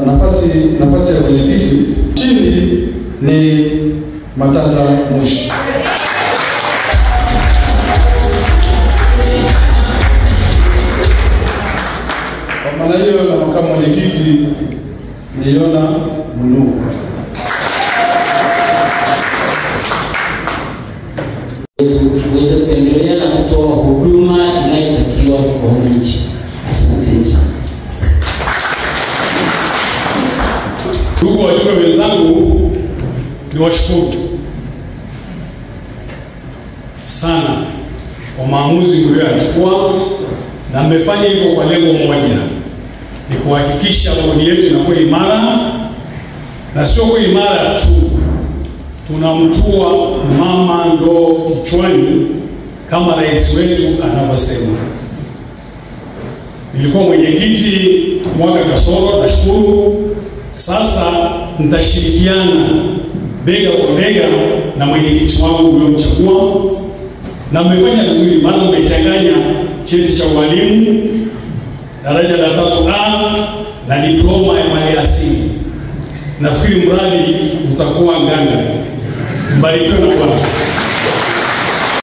nafasi ya mwenyekiti. Chini ni Matata Mushi. Kwa maana hiyo na makamu mwenyekiti niliona Munu. Tuweze kuendelea na kutoa huduma inayotakiwa kwa wananchi. Asante sana. Ndugu wajumbe wenzangu, niwashukuru sana kwa maamuzi mlioyachukua, na mmefanya hivyo kwa lengo moja, ni kuhakikisha bodi yetu inakuwa imara, na sio kwa imara tu, tunamtua mama ndo kichwani kama rais wetu anavyosema. Nilikuwa mwenyekiti mwaka kasoro, nashukuru. Sasa nitashirikiana bega kwa bega na mwenyekiti wangu mliomchagua, na mmefanya vizuri, maana mmechanganya cheti cha walimu daraja la 3A na diploma ya maliasili. Nafikiri mradi utakuwa nganga. Mbarikiwe na Bwana.